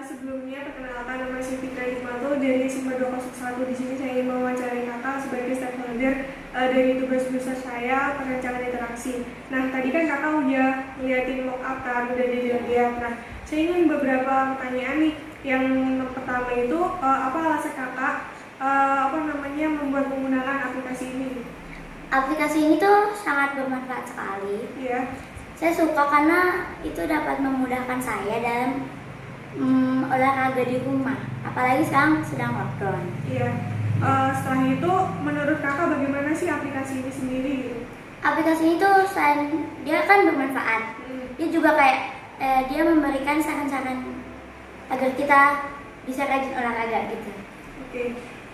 Sebelumnya perkenalkan, nama saya Fitra Hikmato dari SMA 201. Di sini saya ingin mewawancarai kakak sebagai stakeholder dari tugas besar saya perencanaan interaksi. Nah, tadi kan kakak udah ngeliatin mock-up kan, udah dilihat. Nah, saya ingin beberapa pertanyaan nih. Yang pertama itu apa alasan kakak membuat menggunakan aplikasi ini? Aplikasi ini tuh sangat bermanfaat sekali. Iya. Saya suka karena itu dapat memudahkan saya dalam olahraga di rumah. Apalagi sekarang sedang lockdown. Iya. Setelah itu, menurut kakak bagaimana sih aplikasi ini sendiri gitu? Aplikasi ini tuh dia kan bermanfaat. Dia juga kayak dia memberikan saran-saran agar kita bisa rajin olahraga gitu. Oke.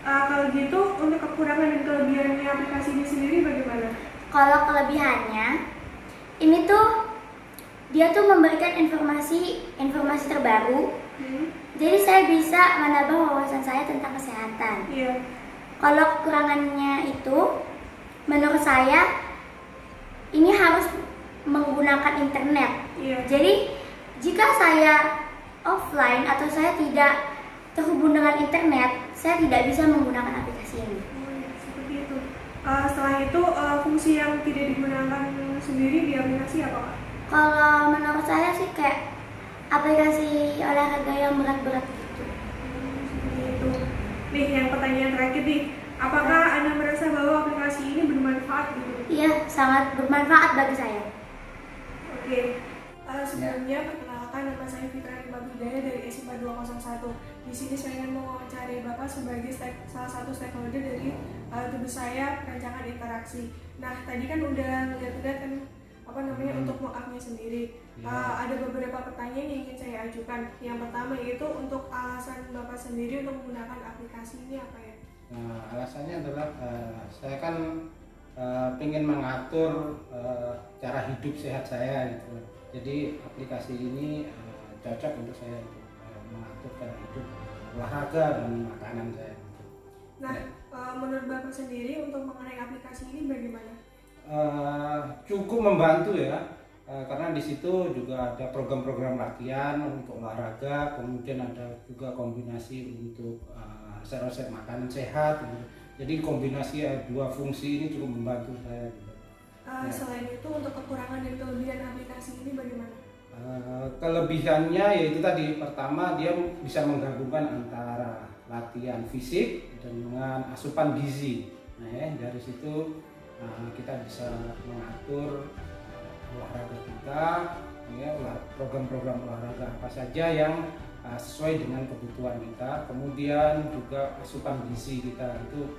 Kalau gitu, untuk kekurangan dan kelebihannya aplikasi ini sendiri bagaimana? Kalau kelebihannya, ini tuh dia tuh memberikan informasi terbaru. Jadi saya bisa menambah wawasan saya tentang kesehatan. Iya. Kalau kekurangannya itu, menurut saya ini harus menggunakan internet. Iya. Jadi jika saya offline atau saya tidak terhubung dengan internet, saya tidak bisa menggunakan aplikasi ini. Seperti itu. Setelah itu, fungsi yang tidak digunakan sendiri di aplikasi apa, Kak? Kalau menurut saya sih kayak aplikasi olahraga yang berat-berat gitu. Seperti itu. Nih, yang pertanyaan terakhir nih. Apakah Anda merasa bahwa aplikasi ini bermanfaat gitu? Iya, sangat bermanfaat bagi saya. Oke. Sebelumnya perkenalkan, nama saya Fitra Hidayah dari SMA 201. Di sini saya ingin mewawancarai Bapak sebagai salah satu stakeholder dari tugas saya perencanaan interaksi. Nah, tadi kan udah lihat-lihat kan untuk mock-up-nya sendiri. Ada beberapa pertanyaan yang ingin saya ajukan. Yang pertama yaitu untuk alasan Bapak sendiri untuk menggunakan aplikasi ini apa ya? Nah, alasannya adalah saya kan ingin mengatur cara hidup sehat saya gitu. Jadi aplikasi ini cocok untuk saya mengatur cara hidup, olahraga dan makanan saya. Nah, menurut Bapak sendiri untuk mengenai aplikasi ini bagaimana? Cukup membantu ya, karena di situ juga ada program-program latihan untuk olahraga, kemudian ada juga kombinasi untuk resep-resep makanan sehat. Gitu. Jadi kombinasi dua fungsi ini cukup membantu saya. Gitu. Selain itu, untuk kekurangan dan kelebihan aplikasi ini bagaimana? Kelebihannya yaitu tadi, pertama dia bisa menggabungkan antara latihan fisik dengan asupan gizi. Nah, dari situ kita bisa mengatur olahraga kita, program-program olahraga apa saja yang sesuai dengan kebutuhan kita. Kemudian juga asupan gizi kita itu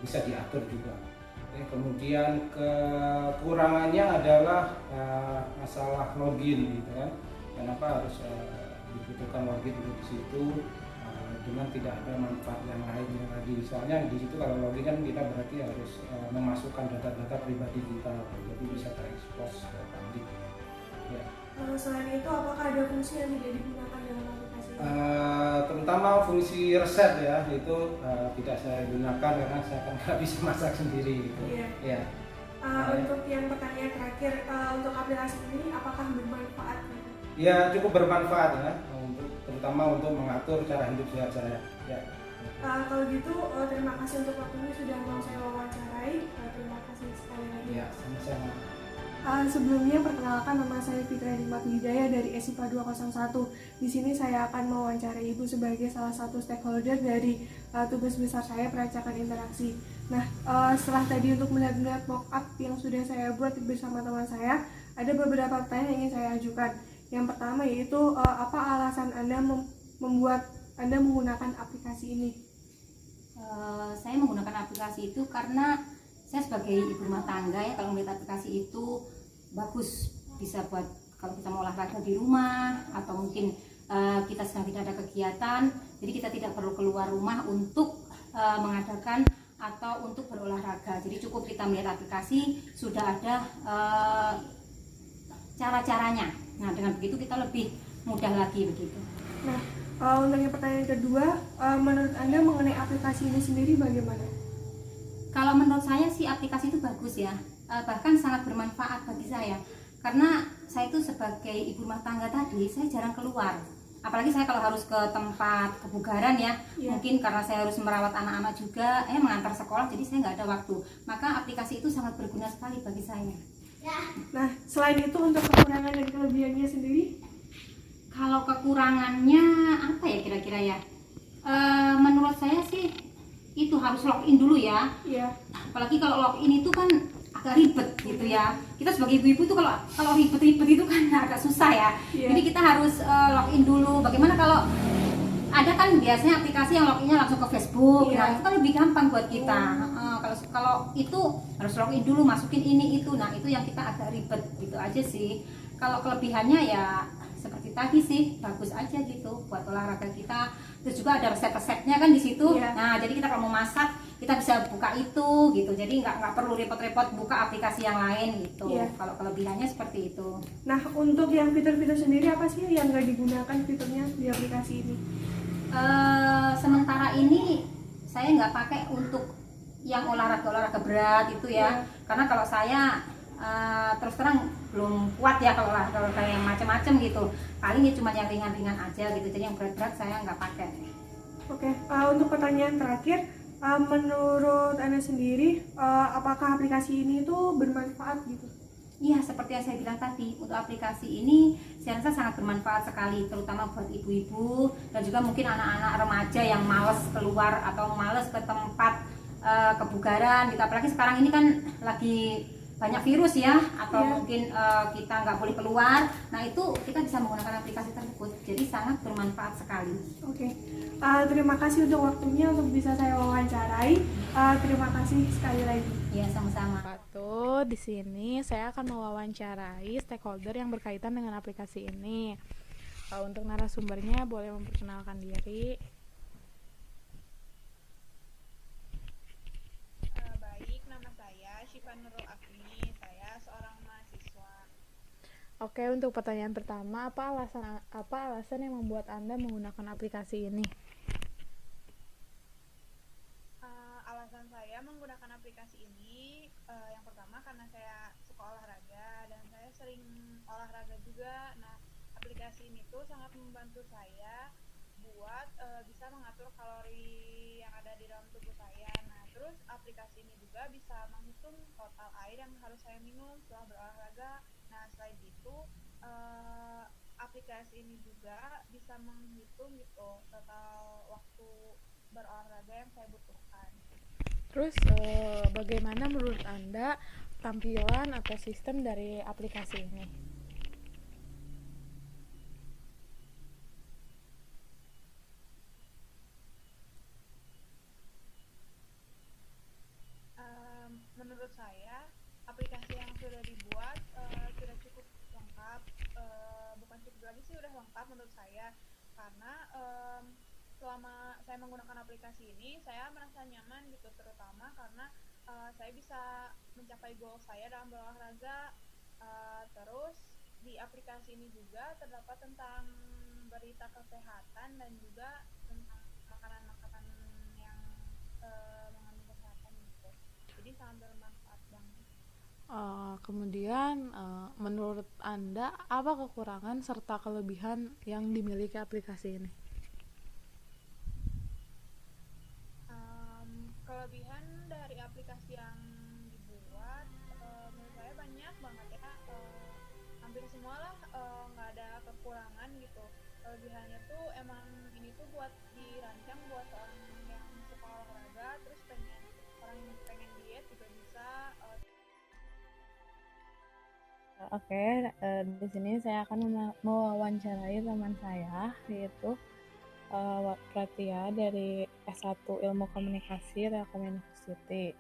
bisa diatur juga. Kemudian kekurangannya adalah masalah login gitu kan. Kenapa harus dibutuhkan login di situ dengan tidak ada manfaat yang lainnya lagi. Soalnya di situ kalau login kan kita berarti harus memasukkan data-data pribadi kita, jadi bisa terekspos ke publik. Ya. Selain itu, apakah ada fungsi yang tidak digunakan dalam aplikasi ini? Terutama fungsi resep ya, itu tidak saya gunakan karena saya kan nggak bisa masak sendiri gitu. Iya. Ya. Untuk yang pertanyaan terakhir, untuk aplikasi ini apakah bermanfaat? Ya, cukup bermanfaat ya, terutama untuk mengatur cara hidup sehat saya. Ya. Kalau gitu, terima kasih untuk waktunya sudah mau saya wawancarai. Terima kasih sekali lagi. Ya, sama-sama. Sebelumnya perkenalkan, nama saya Fitra Hidayah dari SMA 201. Di sini saya akan mewawancarai Ibu sebagai salah satu stakeholder dari tugas besar saya perencanaan interaksi. Nah, setelah tadi untuk melihat mock-up yang sudah saya buat bersama teman saya, ada beberapa pertanyaan yang ingin saya ajukan. Yang pertama yaitu apa alasan Anda membuat Anda menggunakan aplikasi ini? Saya menggunakan aplikasi itu karena saya sebagai ibu rumah tangga ya, kalau melihat aplikasi itu bagus, bisa buat kalau kita mau olahraga di rumah atau mungkin kita sedang tidak ada kegiatan, jadi kita tidak perlu keluar rumah untuk mengadakan atau untuk berolahraga. Jadi cukup kita melihat aplikasi, sudah ada cara-caranya. Nah, dengan begitu kita lebih mudah lagi begitu. Nah, untuk yang pertanyaan kedua, menurut Anda mengenai aplikasi ini sendiri bagaimana? Kalau menurut saya sih aplikasi itu bagus ya, bahkan sangat bermanfaat bagi saya. Karena saya itu sebagai ibu rumah tangga tadi, saya jarang keluar. apalagi saya kalau harus ke tempat kebugaran ya, Iya. mungkin karena saya harus merawat anak-anak juga, mengantar sekolah, jadi saya nggak ada waktu. Maka aplikasi itu sangat berguna sekali bagi saya. Nah, selain itu untuk kekurangan dan kelebihannya sendiri? Kalau kekurangannya apa ya kira-kira ya? Menurut saya sih itu harus login dulu ya. Iya. Apalagi kalau login itu kan agak ribet gitu ya. Kita sebagai ibu-ibu tuh kalau ribet-ribet itu kan agak susah ya. Iya. Jadi kita harus login dulu. Bagaimana kalau ada kan biasanya aplikasi yang loginnya langsung ke Facebook. Iya. Nah, itu kan lebih gampang buat kita. Kalau itu harus login dulu, masukin ini itu. Nah, itu yang kita agak ribet gitu aja sih. Kalau kelebihannya ya seperti tadi sih, bagus aja gitu buat olahraga kita. Terus juga ada resep-resepnya kan di situ. Iya. Nah, jadi kita kalau mau masak kita bisa buka itu gitu. Jadi nggak perlu repot-repot buka aplikasi yang lain gitu. Iya. Kalau kelebihannya seperti itu. Nah, untuk yang fitur-fitur sendiri apa sih yang nggak digunakan fiturnya di aplikasi ini? Sementara ini saya nggak pakai untuk yang olahraga berat itu ya. Iya. Karena kalau saya terus terang belum kuat ya kalau olahraga yang macam-macam gitu. Paling ya cuma yang ringan-ringan aja gitu. Jadi yang berat-berat saya nggak pakai. Oke, untuk pertanyaan terakhir, menurut Anda sendiri, apakah aplikasi ini tuh bermanfaat gitu? Iya, seperti yang saya bilang tadi, untuk aplikasi ini saya rasa sangat bermanfaat sekali, terutama buat ibu-ibu dan juga mungkin anak-anak remaja yang males keluar atau males ke tempat kebugaran gitu. Apalagi sekarang ini kan lagi banyak virus ya, atau Iya. mungkin kita nggak boleh keluar. Nah, itu kita bisa menggunakan aplikasi tersebut, jadi sangat bermanfaat sekali. Oke, terima kasih untuk waktunya untuk bisa saya wawancarai. Terima kasih sekali lagi. Ya, sama-sama. Di sini saya akan mewawancarai stakeholder yang berkaitan dengan aplikasi ini. Untuk narasumbernya boleh memperkenalkan diri. Baik, nama saya Syifa Nurul Afni, saya seorang mahasiswa. Oke, untuk pertanyaan pertama, apa alasan yang membuat Anda menggunakan aplikasi ini? Alasan saya menggunakan aplikasi ini, yang pertama karena saya suka olahraga dan saya sering olahraga juga. Nah, aplikasi ini tuh sangat membantu saya buat bisa mengatur kalori yang ada di dalam tubuh saya. Nah, terus aplikasi ini juga bisa menghitung total air yang harus saya minum setelah berolahraga. Nah, selain itu aplikasi ini juga bisa menghitung gitu total waktu berolahraga yang saya butuhkan. Terus, bagaimana menurut Anda tampilan atau sistem dari aplikasi ini? Menurut saya aplikasi yang sudah dibuat sudah cukup lengkap, bukan cukup lagi sih, udah lengkap menurut saya, karena selama saya menggunakan aplikasi ini saya merasa nyaman gitu, terutama karena saya bisa mencapai goal saya dalam berolahraga. Terus di aplikasi ini juga terdapat tentang berita kesehatan dan juga tentang makanan-makanan yang mengandung kesehatan gitu. Jadi sangat bermanfaat banget. Kemudian, menurut Anda, apa kekurangan serta kelebihan yang dimiliki aplikasi ini? Kelebihan dari aplikasi yang dibuat menurut saya banyak banget ya, hampir semua lah, nggak ada kekurangan gitu. Kelebihannya tuh emang ini tuh buat dirancang buat orang yang suka olahraga, terus orang yang pengen diet juga bisa. Oke, di sini saya akan mewawancarai teman saya, yaitu Pratia dari S1 Ilmu Komunikasi Telkom University.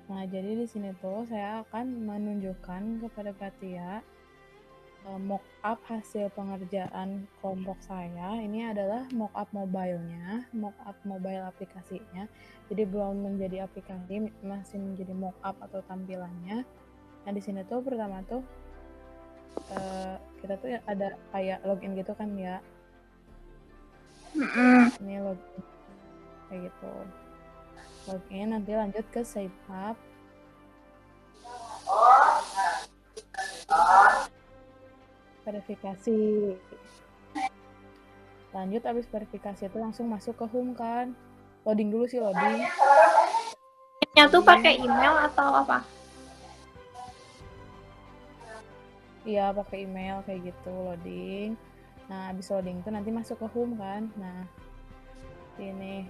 Nah, jadi di sini tuh saya akan menunjukkan kepada Pratia mock-up hasil pengerjaan kelompok saya. Ini adalah mock-up mobile-nya, mock-up mobile aplikasinya. Jadi belum menjadi aplikasi, masih menjadi mock-up atau tampilannya. Nah, di sini tuh pertama tuh kita tuh ada kayak login gitu kan ya. Ini login kayak gitu, login, nanti lanjut ke save up, verifikasi. Lanjut abis verifikasi itu langsung masuk ke home kan. Loading dulu sih, loading. Nya tuh pakai email atau apa? Iya, pakai email kayak gitu, loading. Nah, abis loading itu nanti masuk ke home kan. Nah, ini.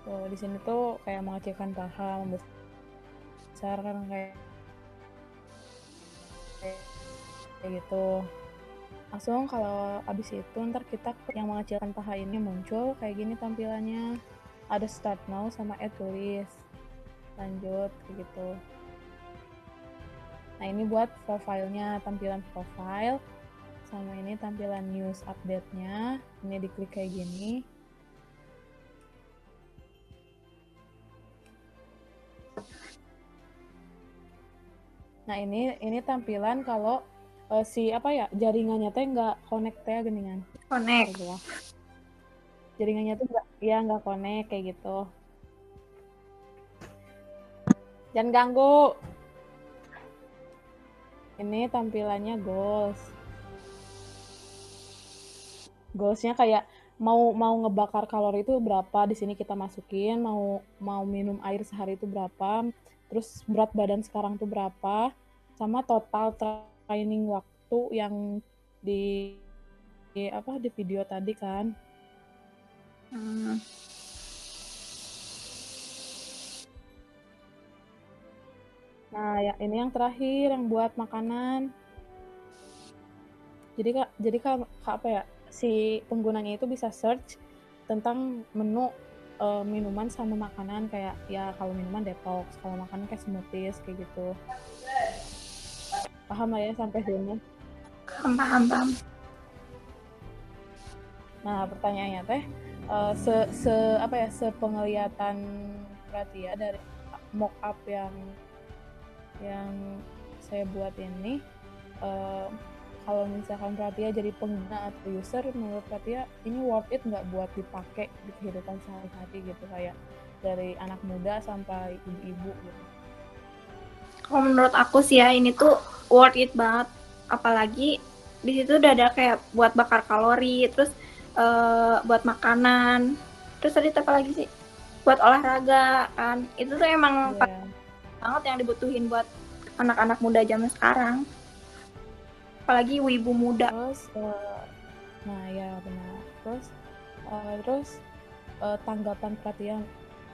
Tuh, di sini tuh kayak mengecilkan paha, membesarkan kayak gitu. Langsung kalau abis itu ntar kita yang mengecilkan paha ini muncul kayak gini tampilannya. Ada start now sama add tulis. Lanjut kayak gitu. Nah, ini buat profilnya, tampilan profile sama ini tampilan news update-nya. Ini diklik kayak gini. Nah, ini tampilan kalau si apa ya, jaringannya teh nggak connect ya geningan. Connect. Gitu ya. Jaringannya tuh nggak connect kayak gitu. Jangan ganggu. Ini tampilannya goals. Goalsnya kayak mau ngebakar kalori itu berapa, di sini kita masukin, mau minum air sehari itu berapa, terus berat badan sekarang tuh berapa, sama total training waktu yang di video tadi kan. Nah, ya ini yang terakhir yang buat makanan. Jadi apa ya, si penggunanya itu bisa search tentang menu minuman sama makanan, kayak ya kalau minuman detox, kalau makanan kayak smoothies kayak gitu. Paham lah ya sampai sini? Paham. Nah, pertanyaannya teh sepenglihatan berarti ya dari mockup yang saya buat ini, kalau misalkan Pratia jadi pengguna atau user, menurut Pratia ini worth it nggak buat dipakai di kehidupan sehari-hari gitu, kayak dari anak muda sampai ibu-ibu gitu. Kalau menurut aku sih ya, ini tuh worth it banget. Apalagi di situ udah ada kayak buat bakar kalori, terus buat makanan, terus tadi apa lagi sih? Buat olahraga kan. Itu tuh emang banget yang dibutuhin buat anak-anak muda zaman sekarang. Apalagi wibu muda. Terus nah ya benar. Terus tanggapan Pratia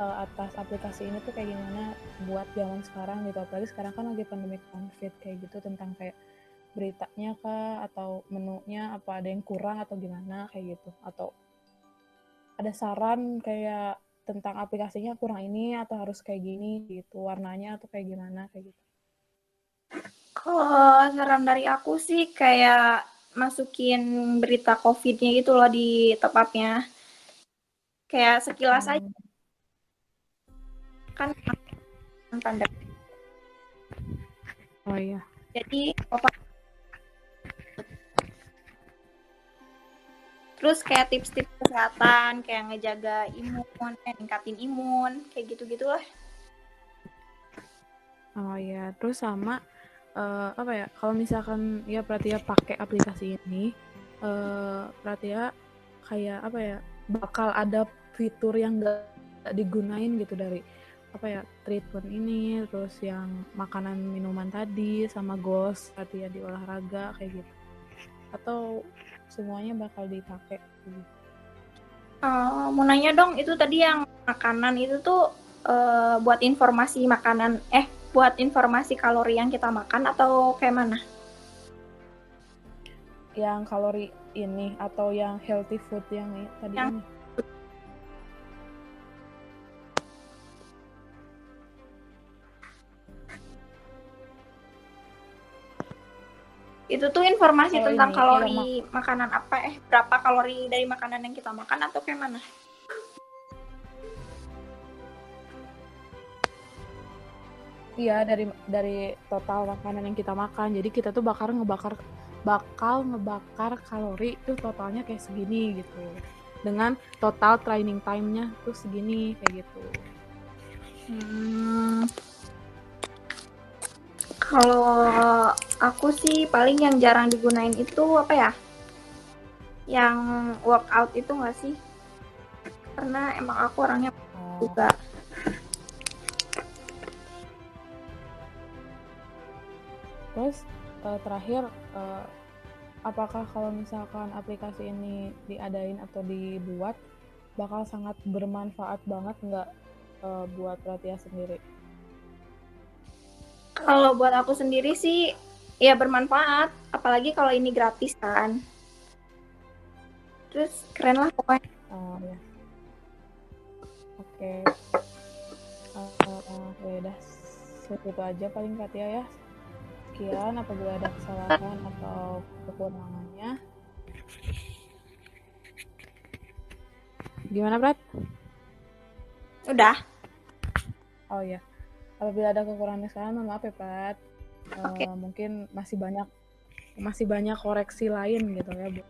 atas aplikasi ini tuh kayak gimana buat zaman sekarang gitu, apalagi sekarang kan lagi pandemi COVID kayak gitu, tentang kayak beritanya kah atau menunya apa ada yang kurang atau gimana kayak gitu, atau ada saran kayak tentang aplikasinya kurang ini atau harus kayak gini gitu warnanya atau kayak gimana kayak gitu. Kalau saran dari aku sih kayak masukin berita COVID-nya gitu loh di top up-nya. Kayak sekilas aja. Kan pandemi. Oh iya. Jadi terus kayak tips-tips kesehatan, kayak ngejaga imun, ningkatin imun, kayak gitu-gitulah. Oh iya, terus sama apa ya, kalau misalkan ya Pratia pakai aplikasi ini, Pratia kayak apa ya, bakal ada fitur yang nggak digunain gitu dari apa ya, treatment ini, terus yang makanan minuman tadi sama goals Pratia di olahraga kayak gitu, atau semuanya bakal dipakai gitu. Mau nanya dong, itu tadi yang makanan itu tuh buat informasi makanan, buat informasi kalori yang kita makan atau kayak mana? Yang kalori ini atau yang healthy food yang tadi ini? Itu tuh informasi tentang kalori makanan apa, berapa kalori dari makanan yang kita makan atau kayak mana? Iya, dari total makanan yang kita makan. Jadi kita tuh bakal ngebakar kalori itu totalnya kayak segini gitu. Dengan total training time-nya tuh segini kayak gitu. Kalau aku sih paling yang jarang digunain itu apa ya? yang workout itu nggak sih? Karena emang aku orangnya Oh, juga. terus terakhir, apakah kalau misalkan aplikasi ini diadain atau dibuat bakal sangat bermanfaat banget nggak buat Pratia sendiri? Kalau buat aku sendiri sih ya bermanfaat, apalagi kalau ini gratis kan. Terus keren lah pokoknya. Oh ya, oke. Ya udah segitu aja paling Pratia ya. Sekian, apabila ada kesalahan atau kekurangannya. Gimana, Prat? Udah. Oh ya, apabila ada kekurangan kesalahan, mohon maaf ya, Prat. Oke. Mungkin masih banyak koreksi lain gitu ya, Bu.